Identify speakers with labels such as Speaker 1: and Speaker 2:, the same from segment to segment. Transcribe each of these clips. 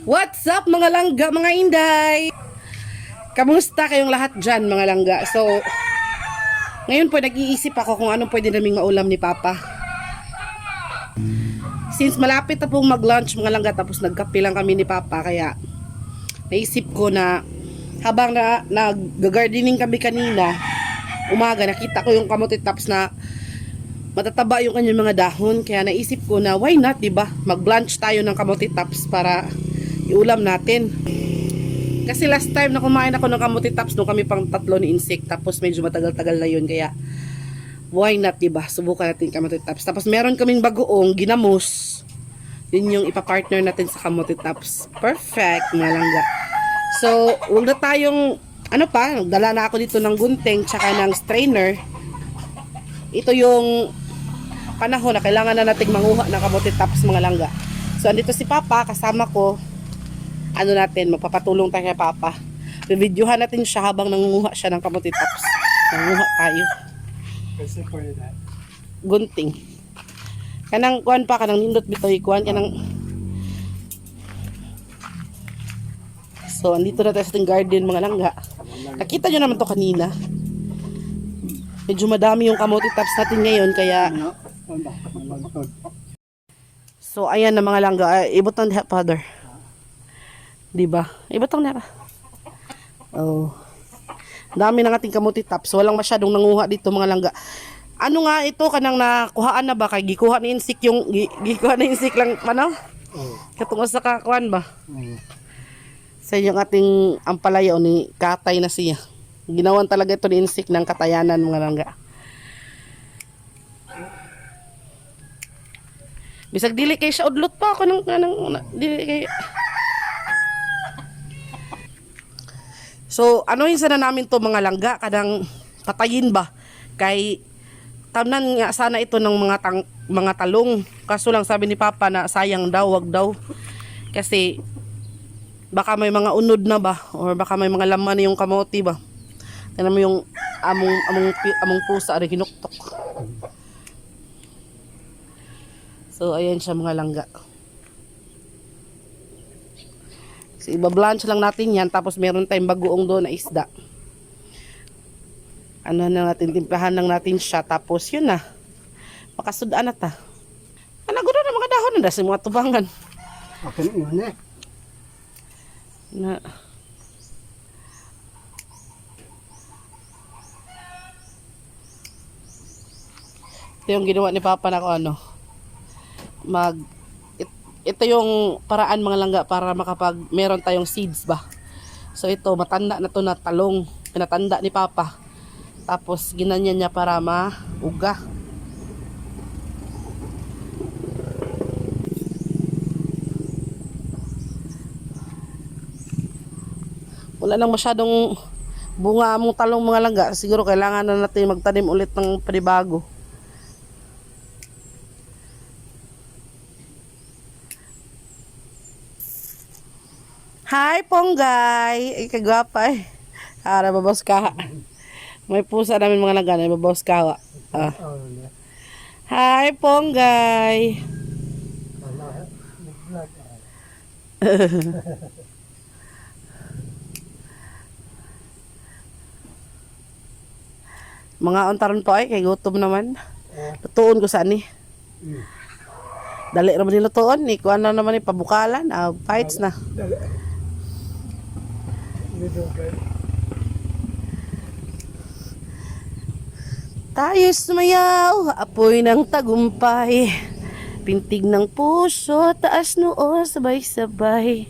Speaker 1: What's up mga langga, mga inday? Kamusta kayong lahat dyan mga langga? So, ngayon po nag-iisip ako kung anong pwede naming maulam ni Papa. Since malapit na pong mag-lunch mga langga, tapos nagkape lang kami ni Papa, kaya naisip ko na habang nag-gardening kami kanina, umaga, nakita ko yung kamote tops na matataba yung kanyang mga dahon. Kaya naisip ko na why not, diba? Mag-lunch tayo ng kamote tops para iulam natin. Kasi last time na kumain ako ng kamote tops nung kami pang tatlo ni Insect, tapos medyo matagal-tagal na yun, kaya why not, diba? Subukan natin kamote tops. Tapos meron kaming bagoong ginamos, yun yung ipapartner natin sa kamote tops. Perfect mga langga. So huwag na tayong nagdala na ako dito ng gunting tsaka ng strainer. Ito yung panahon na kailangan na nating manguha ng kamote tops mga langga. So andito si Papa kasama ko. Magpapatulong tayo kay Papa. Reviewhan natin siya habang nangunguha siya ng kamote tops. Nangunguha tayo.
Speaker 2: Kasi for that.
Speaker 1: Gunting. Kanang kuan pa, kanang nindot bitoy kuan kanang. So andito na tayo sa ating garden mga langga. Nakita nyo naman to kanina. Medyo madami yung kamote tops natin ngayon kaya. So ayan na mga langga. Ibutang diha, Father. Diba? Ibutang na ba? Oh. Dami ng ating kamote tops. Walang masyadong nanguha dito mga langga. Ano nga ito kanang nakuhaan na ba kay gikuha ni Insik yung gikuha ni Insik lang ano? Katungod sa kakuan ba? Sa yung ating ampalaya ni katay na siya. Ginawan talaga ito ni Insik ng katayanan mga langga. Bisag dili kay siya udlot pa ako ng dili kay. So, anuhin sana namin to mga langga, kadang patayin ba? Kay tamnan nga sana ito ng mga talong. Kaso lang sabi ni Papa na sayang daw, wag daw. Kasi baka may mga unod na ba or baka may mga laman yung kamote ba. Tingnan mo yung among pusa rin hinuktok. So, ayan siya mga langga. So, iba-blanch lang natin yan. Tapos meron tayong bagoong doon na isda. Ano na natin, timplahan lang natin siya. Tapos yun na. Makasudaan na ta. Anagulo na mga dahon na sa mga tubangan.
Speaker 2: Okay na yun eh.
Speaker 1: Na. Ito yung ginawa ni Papa na ko ito yung paraan mga langga para meron tayong seeds ba. So ito matanda na to na talong, pinatanda ni Papa. Tapos ginanyan niya para mauga. Wala nang masyadong bunga mong talong mga langga. Siguro kailangan na natin magtanim ulit ng panibago. Hi, Ponggay! Ay, kagwapa eh. Babaws ka. May pusa namin mga langga, babaws ka. Hi, Ponggay! Mga ontaron po ay, kay gutom naman. Lutuon ko saan eh. Dali naman nilutuon eh. Kung ano naman eh, pabukalan. Fights na. Tayo sumayaw, apoy ng tagumpay, pintig ng puso, taas noo, sabay-sabay,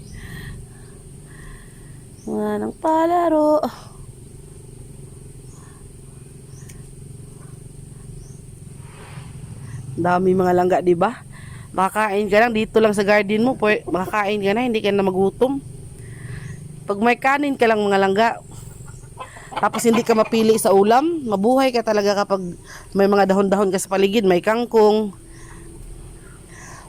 Speaker 1: mga ng palaro. Dami mga langga, diba? Makakain ka lang dito lang sa garden mo, makakain ka na, hindi ka na magutom. Pag may kanin ka lang mga langga, tapos hindi ka mapili sa ulam, mabuhay ka talaga kapag may mga dahon-dahon ka sa paligid, may kangkong.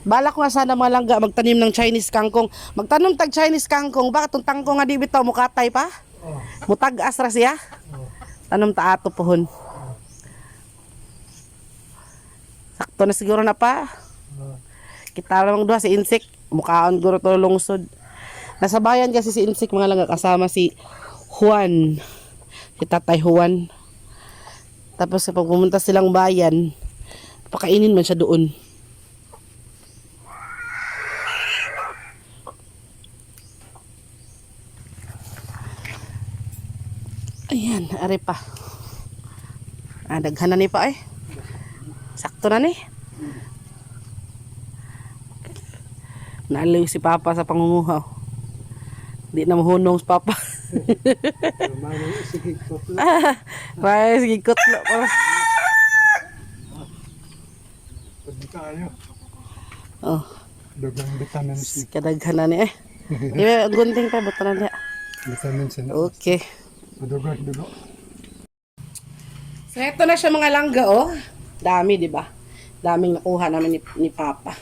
Speaker 1: Balak nga sana mga langga magtanim ng Chinese kangkong. Magtanim tag Chinese kangkong, bakit itong tangkong nga di bitaw mukatay pa? Mutag-as ra siya? Tanom ta ato pohon. Sakto na siguro na pa. Kita lang duha si Insect, mukhaon guro to lungsod. Nasa bayan kasi si Insik mga langga kasama si Juan. Si Tatay Juan. Tapos pag pumunta silang bayan, pakainin man siya doon. Ayan, are pa. Daghan na ni pa eh. Sakto na ni. Naaliw si Papa sa pangunguhaw. Di na mahunong si Papa.
Speaker 2: Sige ko.
Speaker 1: May sige kutlo pa.
Speaker 2: Pwede tayo.
Speaker 1: Oh,
Speaker 2: Dugang vitamin C.
Speaker 1: kadaghan na ni eh. Di ba gunting pa buto na niya.
Speaker 2: Vitamin C na.
Speaker 1: Okay.
Speaker 2: Dugo.
Speaker 1: So, eto na siya mga langga, oh. Dami, di ba? Daming nakuha namin ni Papa.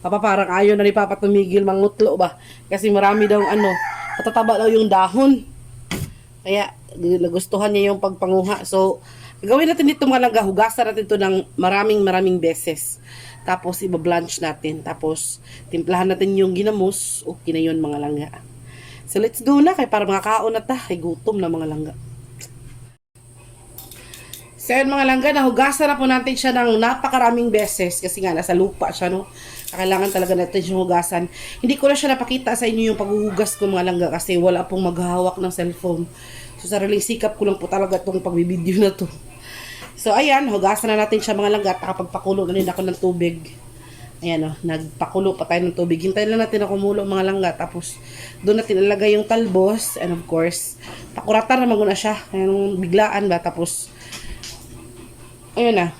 Speaker 1: Papa parang ayaw na ni Papa tumigil mangutlo ba? Kasi marami daw matataba daw yung dahon. Kaya, nagustuhan niya yung pagpanguha. So, gawin natin dito mga langga. Hugasan natin ito ng maraming beses. Tapos, ibablanch natin. Tapos, timplahan natin yung ginamos. Okay na yun mga langga. So, let's go na. Kaya para mga kaon na ta. Kay gutom na mga langga. So yun mga langga, nahugasan na po natin siya ng napakaraming beses kasi nga nasa lupa siya, no? Kailangan talaga natin siyang hugasan. Hindi ko na siya napakita sa inyo yung paghuhugas ko mga langga kasi wala pong maghahawak ng cellphone. So sariling sikap ko lang po talaga itong pagbibideo na to. So ayan, hugasan na natin siya mga langga at nakapagpakulo na rin ako ng tubig. Ayan o, nagpakulo pa tayo ng tubig. Hintayin lang natin na kumulo mga langga. Tapos doon natin ilagay yung talbos. And of course, pakuratan naman ko na siya. Ayan, biglaan ba. Tapos ayun na,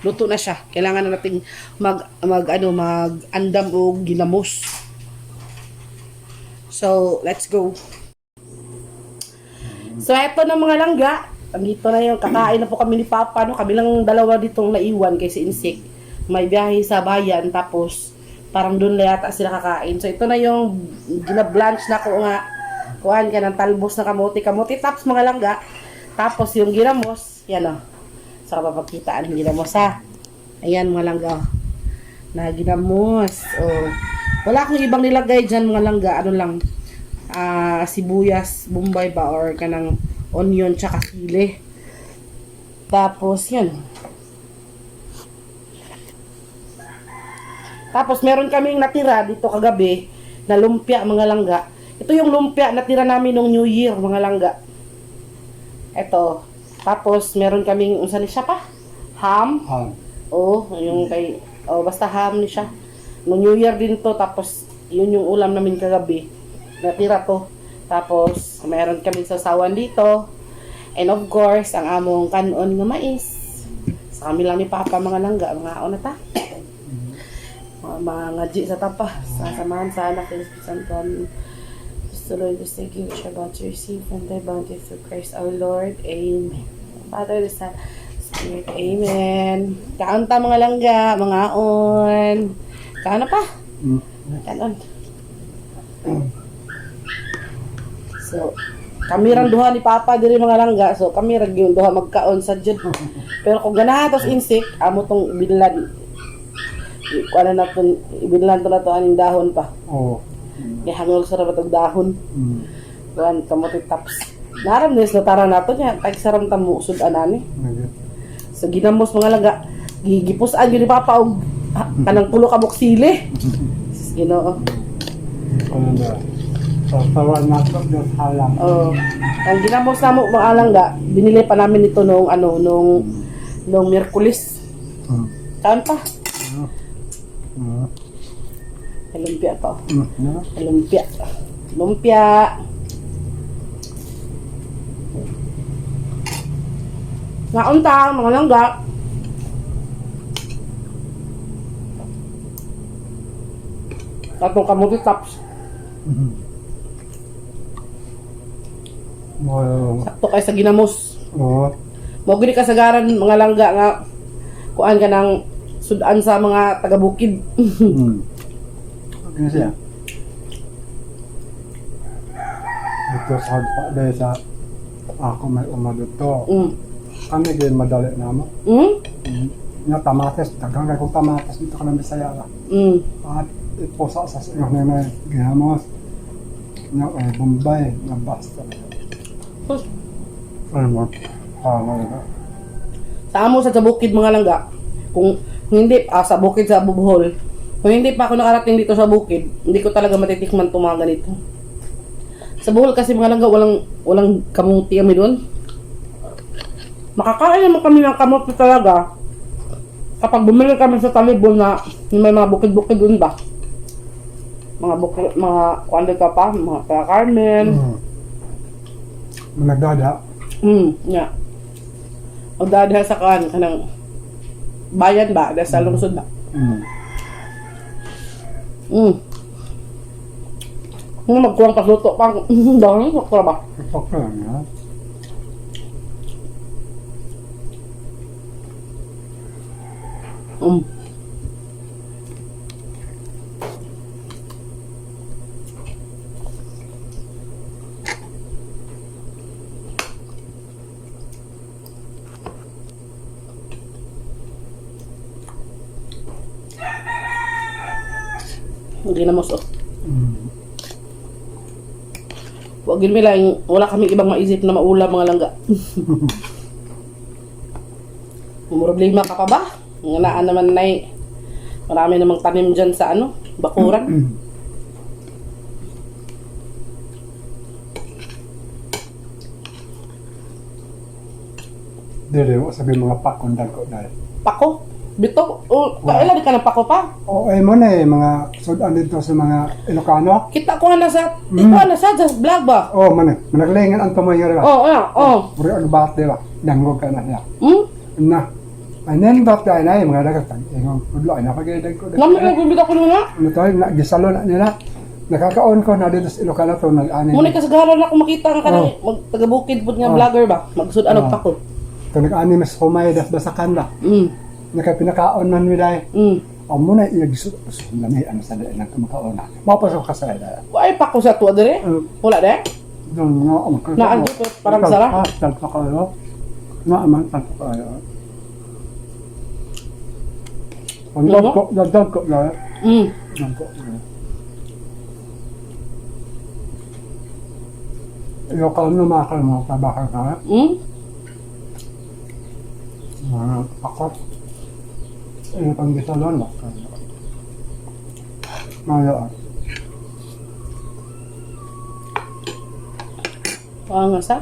Speaker 1: luto na siya. Kailangan na natin mag-andam o ginamos. So, let's go. So, eto na mga langga. Dito na yung kakain na po kami ni Papa. No? Kami lang dalawa ditong naiwan kay si Insik. May biyahe sa bayan. Tapos, parang doon na yata sila kakain. So, ito na yung ginablanch na ko nga. Kuhaan ka ng talbos na kamote tops mga langga. Tapos, yung ginamos, yan o. Sa kapapagkitaan, ginamos ha. Ayan mga langga. Na ginamos. Oh. Wala akong ibang nilagay dyan mga langga. Ano lang. Sibuyas, bombay ba or kanang onion tsaka sili. Tapos yan. Tapos meron kaming natira dito kagabi na lumpia mga langga. Ito yung lumpia natira namin nung New Year mga langga. Ito. Tapos, meron kaming, unsa ni siya pa? Ham. Yung kay, basta ham ni siya. No New Year din to, tapos, yun yung ulam namin kagabi. Natira to. Tapos, meron kaming sasawan dito. And of course, ang among kanon nga mais. Sa kami lang ni Papa, mga langga, mga na ta. Mga ngaji sa tapa. Sasamahan sa anak, Santon. The Lord is thank you which are about to receive from thy bounty through Christ our Lord. Amen. Father, the Son, Spirit. Amen. Kaon ta mga langga, mga on. Kaon na pa? Kaon. So, kami ran duha ni Papa diri mga langga. So, kami ra gyud duha magkaon sa jud. Pero kung ganahan tos Insik, amo tong binlan. Kuan na naton ibinlan to na to aning dahon pa. Hangol sa rabat og dahon. Kuan kamote tops. Naram nis na tara nato niya. Tag saram tamo sudan ani. So ginamos mga langga. Gigipusan gyud ni Papa og kanang pulo ka buksili. Ginoo.
Speaker 2: Ano na? Tawan na ito ng halang.
Speaker 1: Ang ginamos namo mga langga, binili pa namin ito nung Miyerkules. Saan pa? Lumpia pa. Lumpia. Naunta, mga langga. Tatong kamote tops. Sakto kay sa ginamos. Mo gini kasagaran mga langga nga kuan ka ng sudan sa mga taga-bukid.
Speaker 2: Ano siya? Ito sa hagpa dahil sa ako may umaduto. Kami din madali naman. Yung tamates, dagang kay kong tamates dito ka ng Bisaya ka. At iposa sa inyo na may ginamos. Na Bombay, na basta.
Speaker 1: Sus,
Speaker 2: Ano mo? Na.
Speaker 1: sa amo sa bukid mga langga, kung hindi sa bukid sa Bohol, kung hindi pa ako nakarating dito sa bukid, hindi ko talaga matitikman itong mga ganito. Sa Bohol kasi mga langga, walang kamuti kami doon. Makakain naman kami ng kamuti talaga kapag bumili kami sa talibon na may mga bukid-bukid doon ba. Mga bukid, mga kuwanda ka pa, mga Carmen.
Speaker 2: Nagdada.
Speaker 1: Yeah. O dahil sa kanang bayan ba? Dahil sa lungsod ba? Magkuwang pasluto pang dahil sakura ba?
Speaker 2: Ito ka lang, ha?
Speaker 1: Hindi na moso. Wag yun lang, wala kami ibang maisip na maulam mga langga. Problema ka pa ba? Nganaan naman na marami namang tanim dyan sa bakuran.
Speaker 2: Dere, sabi mga pakundan ko dahil.
Speaker 1: Pako? Bito? Kailan di ka ng pako pa?
Speaker 2: Oo, mo na mga sudan dito sa mga Ilocano.
Speaker 1: Kita ko na sa, di ko na sa vlog ba?
Speaker 2: Oo, managlingan ang tumoy nga ba?
Speaker 1: Oo.
Speaker 2: Puri ang bate ba? Danggog ka na siya. Na, anendot ka na mga dagatang. Ingong kudlo, ay napagaydag ko.
Speaker 1: Namin na gumbita ko na.
Speaker 2: Ano tayo, gisalo na nila. Nakakaon ko na dito sa Ilocano to, nag-anin.
Speaker 1: Muna kasagaran ako makita nga kanang mag-taga-bukid po nga vlogger ba? Magsudanog pako.
Speaker 2: Ito nag-anin mas humay, das basakan ba? Nakapinakaon man nila. O muna lami ano sa daan ng kumakaon na. Mapasok ka sa daan.
Speaker 1: Ay pako sa tuwa dire? Wala de?
Speaker 2: Doon nga ang
Speaker 1: Naan dito parang sarap.
Speaker 2: Talpa kayo. Naaman talpa kayo. Ang dagdag ko na. Yung kaano makakal mo, tabakal ka. Ako. Ano pang gisalon ba? Maya.
Speaker 1: Nga sa?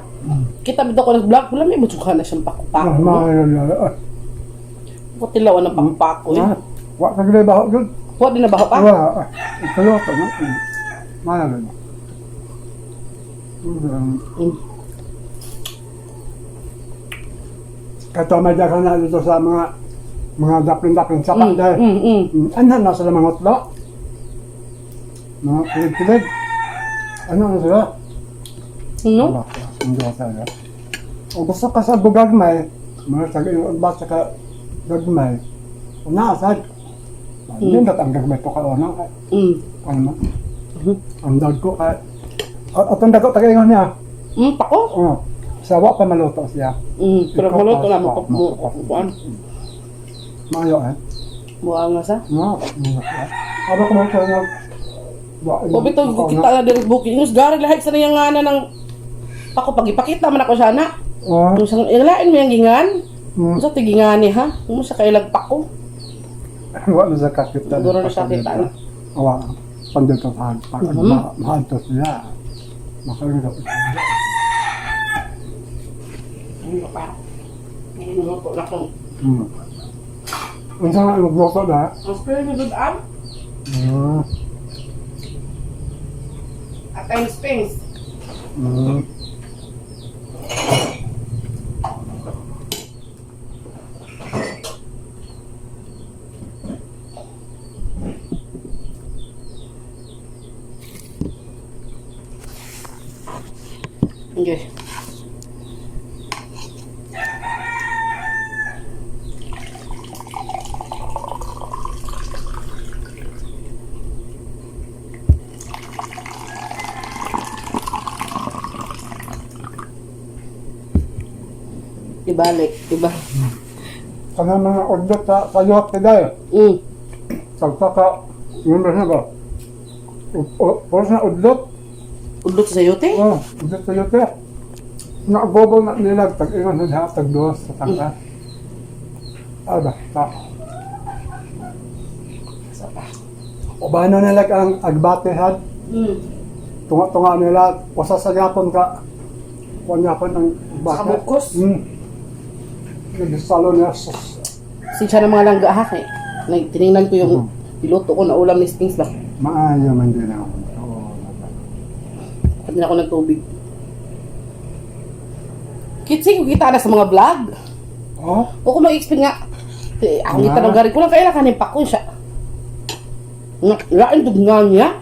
Speaker 1: Kita bito ko nag-vlog, wala may butsukan na siyang pako-pako.
Speaker 2: Maya.
Speaker 1: Ko tilawan ng pako-pako eh.
Speaker 2: Wa ka gilay baho doon.
Speaker 1: Huwag din na baho pa?
Speaker 2: Wa. Ikaw ka na. Maya ba? Kato may dagan na dito sa mga daplin-daplin sa dahil. Ano na sila mga utlo? Mga pilig-pilig. Ano na sila?
Speaker 1: Ano?
Speaker 2: Hindi ko tayo. O gusto ka sa bugagmay, mga sagay yung basta ka gagmay, unaasad. Hindi na ang gagmay to ka o na. Ano mo? Ang dag ko ka. At ang dag ko tagay niya.
Speaker 1: Pako?
Speaker 2: Oo. Sawa pa maluto siya.
Speaker 1: Pero maluto na mo.
Speaker 2: Mayo eh.
Speaker 1: Buha nga sa?
Speaker 2: No. Ano ko man siya
Speaker 1: O bito, kita na direct booking. Ingus gari lahat sa niyang nga ng pako. Pag ipakita man ako sana. Kung saan, ilain mo yung gingan. Kung sa tigingani ha. Kung sa kailag pako.
Speaker 2: Wala sa kakita.
Speaker 1: Siguro na siya kita na.
Speaker 2: Awa. Pandito sa mahal to siya. Makalimut.
Speaker 1: Ano pa? Niluluto na kung.
Speaker 2: Unsa nga magluto na?
Speaker 1: Mas pwede mo dudaan? At ang spings. Okay. Ibalik, diba?
Speaker 2: Kana mga udlot sa sayot today. Sagta ka, yun ba siya ba? Puro na udlot.
Speaker 1: Udlot sa sayote?
Speaker 2: Oh, dito sa yote. Nakabobo na nila, tag-ingon na tag-2 sa tangka. Ba, ta. O ba na nila ang agbate had? Tunga-tunga nila, wasa sa yapon ka. Kuha yapon ang
Speaker 1: Sa
Speaker 2: agbate.
Speaker 1: kabukos?
Speaker 2: Nagsalo niya sa...
Speaker 1: Sinsya ng mga langga ha eh. Tinignan ko yung piloto ko na ulam ni Spings ba.
Speaker 2: Maayo man din ako. Oo.
Speaker 1: At din ako ng tubig. Kitsing ko kita na sa mga vlog.
Speaker 2: Oh?
Speaker 1: O kung mag-expect nga. Ang kita ng garing ko lang kaya kanin pa ko siya. Lain dugngan niya.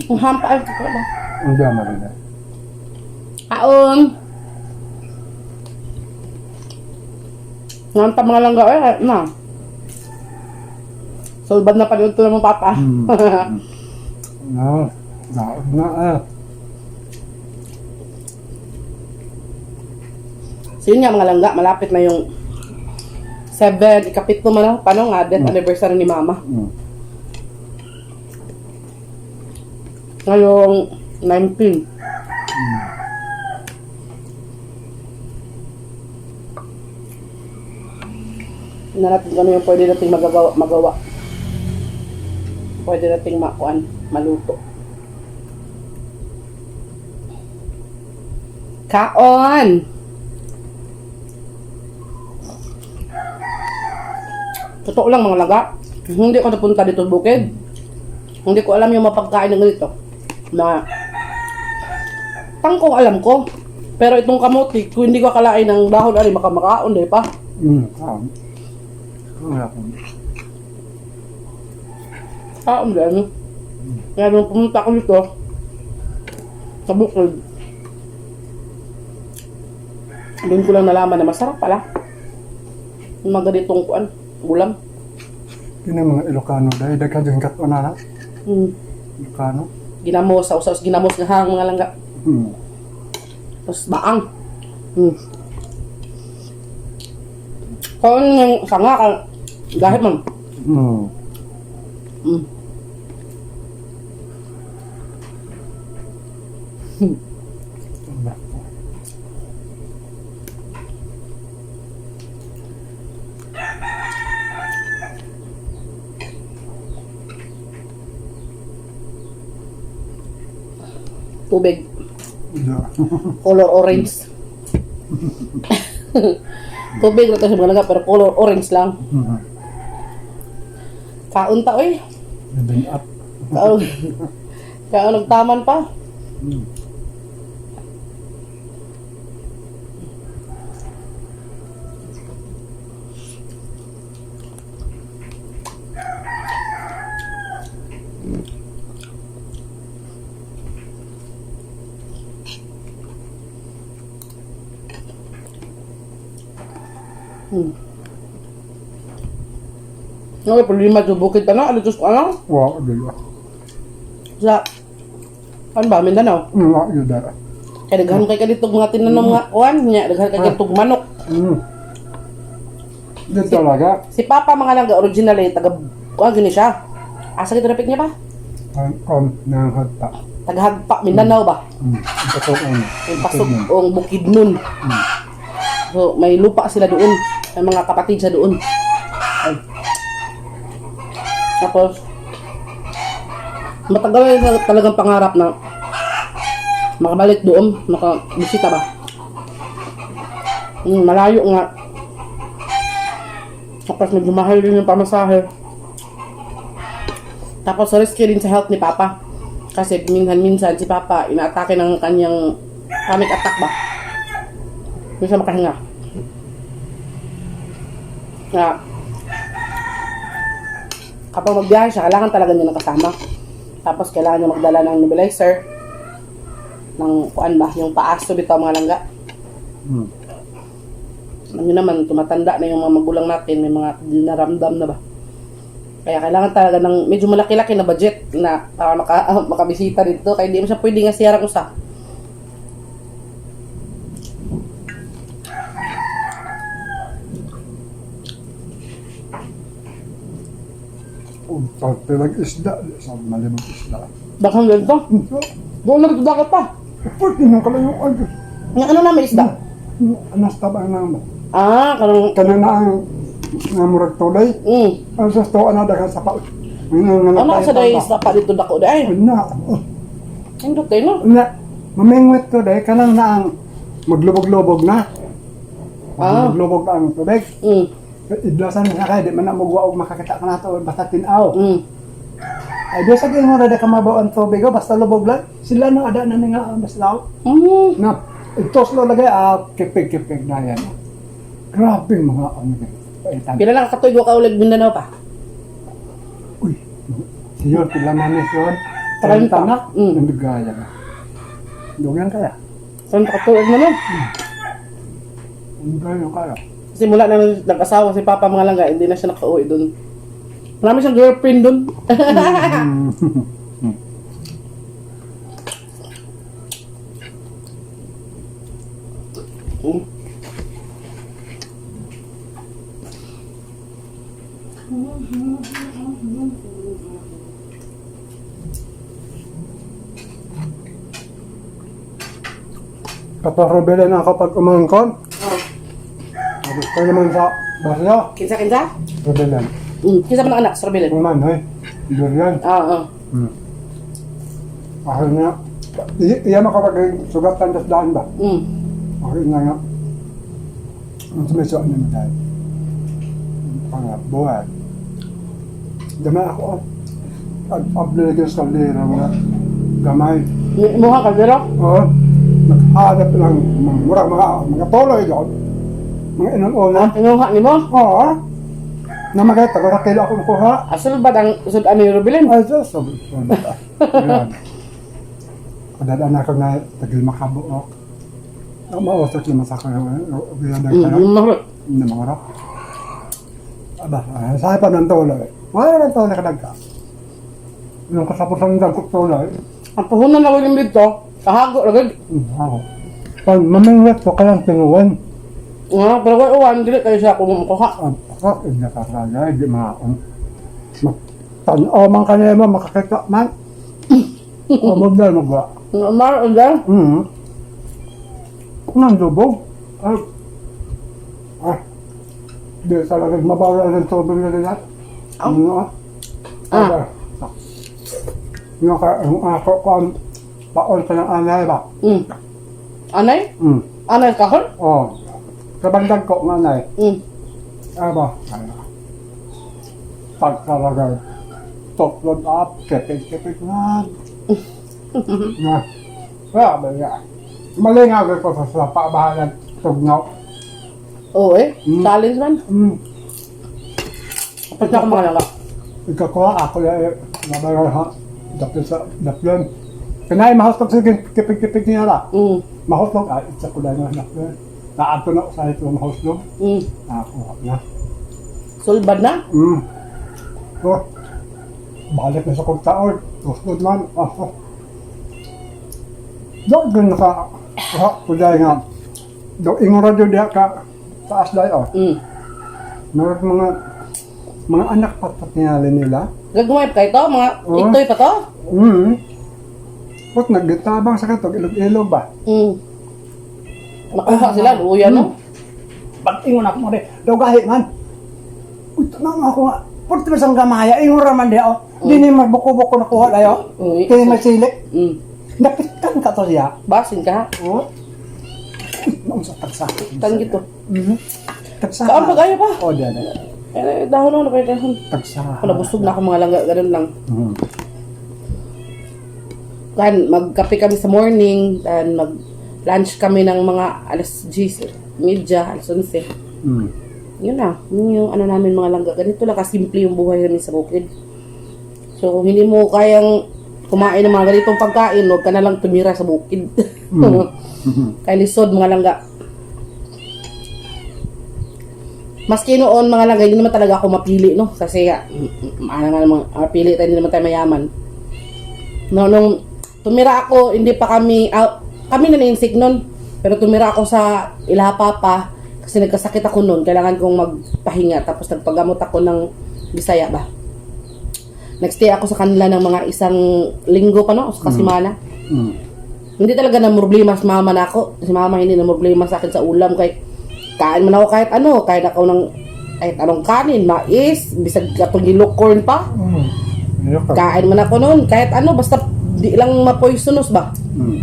Speaker 1: Ang hampa ay ko ba?
Speaker 2: Hindi naman rin eh.
Speaker 1: Aon. Nganta mga langga eh. Na. Solbad na pa rin ito ng mga papa.
Speaker 2: No. Naon na eh.
Speaker 1: So yun nga mga langga, malapit na yung 7, ikapit naman paano nga, death anniversary ni mama. Ngayong 19. Na natin kami yung pwede nating magawa. Pwede nating maluto. Kaon! Totoo lang mga laga. Hindi ko napunta dito sa bukid. Hindi ko alam yung mapagkain ng ganito. Na tangkong alam ko. Pero itong kamote, kung hindi ko akalain ng dahon ay makamakaon, di pa? Kaon din. Kaya nung pumunta ko dito, sa bukid, doon ko lang nalaman na masarap pala. Yung mga ganitong ulam.
Speaker 2: Yun ang mga Ilocano dahil daghan kat o na. Ilocano.
Speaker 1: Ginamos, sausaws, ginamos nga hang mga langga. Tapos baang. Kaon yung sanga ka, dahil man. Tubig. Color orange. Tubig na tayo mga pero color orange lang. Kaon ta oy.
Speaker 2: Living up.
Speaker 1: Kaon nagtaman pa. Okay, problema sa bukid pa na. Ano Diyos ko, ano?
Speaker 2: Wow, dila.
Speaker 1: Sa, ano ba, Mindanao?
Speaker 2: Wow, yun dara.
Speaker 1: Kaya daghan kay kaditog mga tinanong nga kuwan niya, daghan kay kaditog manok.
Speaker 2: Dito talaga.
Speaker 1: Si Papa mga langga, original eh, taga, kuwan gini siya. Asa kita rapik niya pa?
Speaker 2: Nang hagpa.
Speaker 1: Taga-hagpa, Mindanao ba?
Speaker 2: Pasok ang.
Speaker 1: Yung pasok ang bukid nun. So, may lupa sila doon. May mga kapatid sa doon. Ay. Tapos, matagal na talagang pangarap na makabalik doon, makabisita ba. Malayo nga. Tapos medyo mahal din yung pamasahe. Tapos risky din sa health ni Papa. Kasi minsan-minsan si Papa inaatake ng kanyang panic attack ba. Minsan makahinga. Kaya, kapag magbiyahe siya, kailangan talaga niya nakasama. Tapos kailangan niya magdala ng nebulizer. Ng kuan ba, yung paasto bitaw mga langga. Ano naman, tumatanda na yung mga magulang natin, may mga dinaramdam na ba. Kaya kailangan talaga ng medyo malaki-laki na budget na para makabisita dito. Kaya hindi mo siya pwede nga siyarang usa.
Speaker 2: Pag pinag-isda, sa malimang isda.
Speaker 1: Bakang ganito? Doon na ito dagat pa.
Speaker 2: Pwede nang kalayuan.
Speaker 1: Nga ano namin isda?
Speaker 2: Anas tabang naman.
Speaker 1: Ah, kanang...
Speaker 2: Kanang na ang namurag tulay. Ang sa sto ana daghang sapa.
Speaker 1: Ano sa day isda pa dito dako day?
Speaker 2: Na.
Speaker 1: Ang dutay no?
Speaker 2: Na. Mamingwit to day kanang na ang maglubog-lubog na. Maglubog ang tubig. Idlasan na kay di man na magwa og makakita ka nato basta tin-aw. Ay di sa gyud mo ra ka mabaw ang tubig basta lubog lang. Sila na ada na nga baslaw. Na itos lo lagay kipig-kipig na yan. Grabe mga ano.
Speaker 1: Pila lang katuig ka ulag Mindanao pa?
Speaker 2: Uy, yun, pila manis yun.
Speaker 1: 30 na?
Speaker 2: Nandugaya na. Dugan kaya?
Speaker 1: Saan katuig na nun?
Speaker 2: Nandugaya kaya?
Speaker 1: Kasi mula na nag-asawa si Papa mga langga, hindi na siya nakauwi doon. Marami siyang girlfriend doon.
Speaker 2: Kapag rebelde na kapag umangkon, gusto naman sa basya,
Speaker 1: Kinsa?
Speaker 2: rebelde.
Speaker 1: Kinsa man ang anak sa Rebelen?
Speaker 2: Kuman, hoy, durian.
Speaker 1: Oo.
Speaker 2: Ahal nga, iya makapag sugatan das daan ba? Ahal nga. Ang sumiso na dahil. Buhat. Dama ako, pag-abligay sa kalera mga gamay.
Speaker 1: Muha ka, Zero?
Speaker 2: Oo. Naghanap lang mga toloy doon. Mga inon-una.
Speaker 1: Inuha ni mo?
Speaker 2: Oo. Na magay tago-rakil ako makuha.
Speaker 1: Asal ba ang usod ano yung Rebelen?
Speaker 2: Ay, so yan. Kadadaan ako na tagil makabuok. Ang mausap naman sa kanya. Biyan ng kaya. Na mga rak. Aba, saan pa ng toloy? Wala ng toloy ka nagka. Yung kasapusan ng dagkot toloy.
Speaker 1: Ang puhunan na ko yung dito, kahago, ragag.
Speaker 2: Ako. Pag mamingwet ko kayang tinuwan.
Speaker 1: Pero kung uwan, dili kayo siya kumukuha.
Speaker 2: Ako, hindi nakakaya, hindi maakong. Tanaw man kanina mo, makakita man. O, magdal magwa.
Speaker 1: Mar, ulan?
Speaker 2: Nang lubog. Di talaga mabawal ng tubig na nila. Ako ko ang paon ka ng anay ba?
Speaker 1: Anay? Anay kahon?
Speaker 2: Oo. Kabandang ko ng anay. Aba, pag talaga toplod up, kepig na. Na. Kaya ba nga? Mali nga ko sa pabahalan tugnaw.
Speaker 1: Oo eh, challenge man. Kapag na ako mga lala.
Speaker 2: Ikakuha ako ya nabagal ha. Dapil sa dapyan. Kanay mahustog sa kipig-kipig niya la. Mahustog ay isa ko lang na dapyan. Naato na sa ito mahustog. Nakakuha na.
Speaker 1: Sulbad na?
Speaker 2: So, balik na sa kong Hustog man. Doon din naka kuday nga. Doon ingon radyo diya ka taas dayo. Meron mga anak patat nila.
Speaker 1: Gagumay pa ito? Mga itoy pa to?
Speaker 2: Ba't nagditabang sa katog, ilog-ilog ba?
Speaker 1: Nakuha sila, luya no?
Speaker 2: Pag ingon ako mo rin, daw gahi man. Uy, tanong ako nga, purti ba sang gamaya, ingon raman di ako. Di ni magbuko-buko nakuha dayo. Kaya may sili. Napitan ka to siya.
Speaker 1: Basin ka ha?
Speaker 2: Oo. Noong sa tagsa.
Speaker 1: Tan gitu.
Speaker 2: Tagsa.
Speaker 1: Kaan pag ayaw pa?
Speaker 2: Oo, diyan.
Speaker 1: Eh, dahon na pa dahon.
Speaker 2: Tagsa.
Speaker 1: Kung nabusog na ako mga langga, ganun lang. Kan, magkape kami sa morning, dan mag-lunch kami ng mga alas 10, media, alas 11. Yun na, yun yung ano namin mga langga. Ganito lang kasimple yung buhay namin sa bukid. So, kung hindi mo kayang kumain ng mga ganitong pagkain, huwag ka na lang tumira sa bukid. Kaya lisod mga langga. Maski noon mga langga, hindi naman talaga ako mapili, no? Kasi, mapili tayo, hindi naman tayo mayaman. No, nung tumira ako, hindi pa kami, kami na nainsik nun. Pero tumira ako sa Ilapapa, kasi nagkasakit ako nun. Kailangan kong magpahinga, tapos nagpagamot ako ng Bisaya ba. Nagstay ako sa kanila ng mga isang linggo pa, no? Sa Kasimana. Hindi talaga na problema sa mama na ako. Si mama hindi na problema sa akin sa ulam. Kain man ako kahit ano. Kain ako ng kahit anong kanin, mais, bisag katong yellow corn pa. Kain man ako noon. Kahit ano, basta di lang ma-poisonous ba.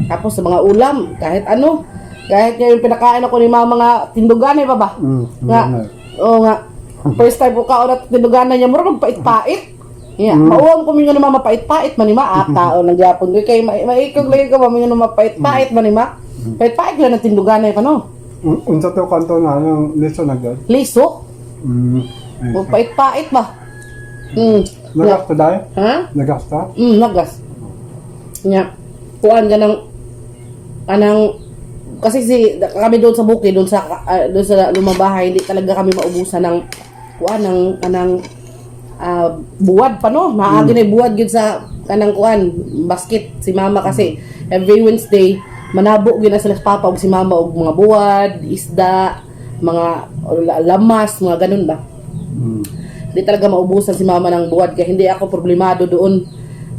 Speaker 1: Tapos sa mga ulam, kahit ano. Kahit nga yung pinakain ako ni mama nga tinduganay pa ba. Nga, oo nga. First time ko kaon at tinduganay niya, mura magpait-pait. Yeah, mauwang ko minyo naman mapait-pait manima tao ng Japon kay maikog lagi ko minyo naman mapait-pait manima. Pait-pait lang ng tinduganay pa no.
Speaker 2: Unsa to kanto na ng liso na gad?
Speaker 1: Liso? Pait-pait ba?
Speaker 2: Nagasta dai?
Speaker 1: Ha?
Speaker 2: Nagasta?
Speaker 1: Nagas. Nya. Kuan ka ng anang kasi kami doon sa bukid, doon sa lumabahay, hindi talaga kami maubusan ng kuan ng anang buwad pa no, maagi na buwad gid sa kanang kuan basket si mama kasi every Wednesday manabo gid na sila sa papa ug si mama og mga buwad, isda, mga lamas, mga ganun ba. Hindi talaga maubusan si mama ng buwad kaya hindi ako problemado doon.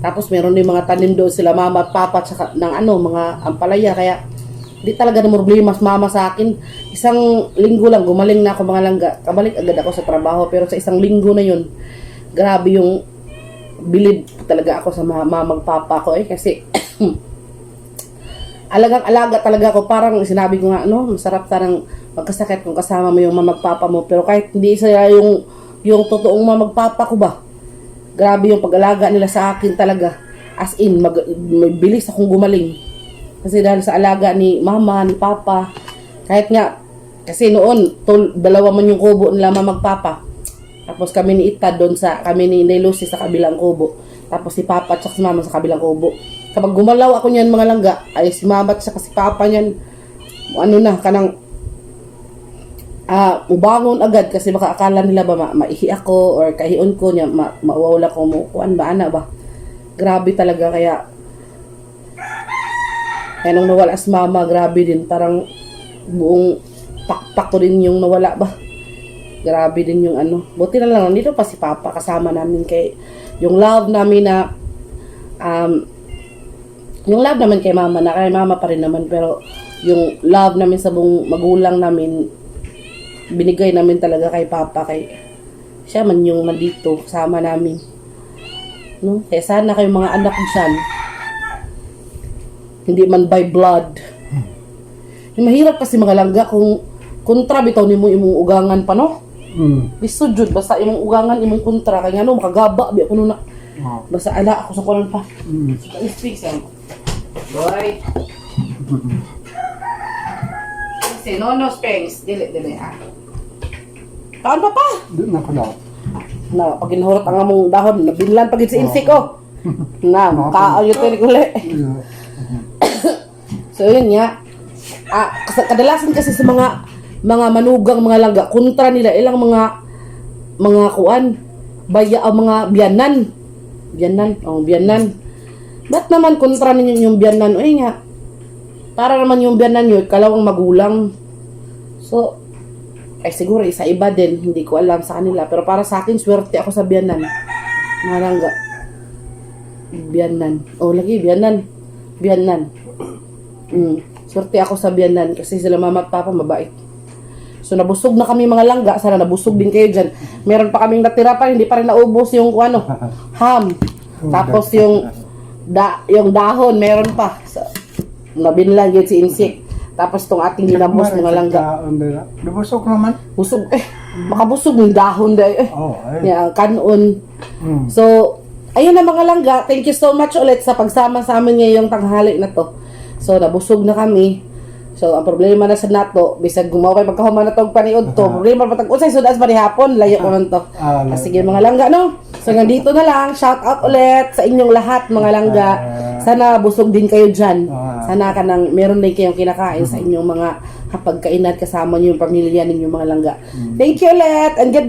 Speaker 1: Tapos meron din mga tanim doon sila mama at papa at ng mga ampalaya kaya hindi talaga na problema sa mama sa akin. Isang linggo lang gumaling na ako mga langga. Kabalik agad ako sa trabaho pero sa isang linggo na yun grabe yung bilib talaga ako sa magpapa ko kasi alagang-alaga talaga ako. Parang sinabi ko nga no, masarap tarang magkasakit kung kasama mo yung magpapa mo pero kahit hindi sila yung totoong magpapa ko ba, grabe yung pag-alaga nila sa akin talaga as in bilis akong gumaling kasi dahil sa alaga ni mama, ni papa. Kahit nga kasi noon dalawa man yung kubo nila magpapa. Tapos kami ni Ita doon kami ni Lucy sa kabilang kubo. Tapos si Papa at si Mama sa kabilang kubo. Kapag gumalaw ako niyan mga langga, ay si Mama at si Papa niyan, ano na, kanang, ubangon agad kasi baka akala nila ba maihi ako or kahion ko niya, mawawala ko mo, kuan ba, ana ba. Grabe talaga kaya nung nawala si Mama, grabe din, parang buong pakpak ko din yung nawala ba. Grabe din yung buti na lang dito pa si Papa kasama namin kay yung love namin na yung love naman kay Mama na kay Mama pa rin naman pero yung love namin sa buong magulang namin binigay namin talaga kay Papa kay siya man yung nandito kasama namin no kaya sana kayong mga anak diyan hindi man by blood yung mahirap kasi mga langga kung kontra bitaw nimo imong ugangan pa no. Biso jud basta imong ugangan imong kontra kay ngano makagaba bi ako nuna. Basta ala ako sa kulan pa. Speak sam. Boy. Si no space dili Taon pa pa.
Speaker 2: Di na ko daw.
Speaker 1: Na pag ginhurot ang among dahon nabinlan pagid sa insik ko. Na kaon yung tiri kuli. So yun nga. Kadalasan kasi sa mga manugang mga langga kontra nila ilang mga kuan baya ang mga biyanan ba't naman kontra ninyo yung biyanan oy nga para naman yung biyanan nyo kalawang magulang so siguro isa iba din hindi ko alam sa kanila pero para sa akin swerte ako sa biyanan mga langga biyanan swerte ako sa biyanan kasi sila mama at papa mabait. So nabusog na kami mga langga, sana nabusog din kayo dyan. Meron pa kaming natira pa, hindi pa rin naubos yung ham. Tapos yung dahon, meron pa. So, nabinlan yun si insik. Tapos tong ating ginamos mga langga.
Speaker 2: Nabusog naman?
Speaker 1: Busog makabusog yung dahon dahil. Yan, kanon. So, ayun na mga langga, thank you so much ulit sa pagsama sa amin ngayong tanghali na to. So, nabusog na kami. So, ang problema na sa nato, bisag gumaway pagkahuman na itong paniod to, problema pa tag-usay, so das hapon, layo ko nun to. Sige mga langga, no? So, nandito na lang, shout out ulit sa inyong lahat, mga langga. Sana busog din kayo dyan. Sana meron din kayong kinakain sa inyong mga hapagkainan kasama nyo yung pamilya ninyo mga langga. Thank you ulit, and God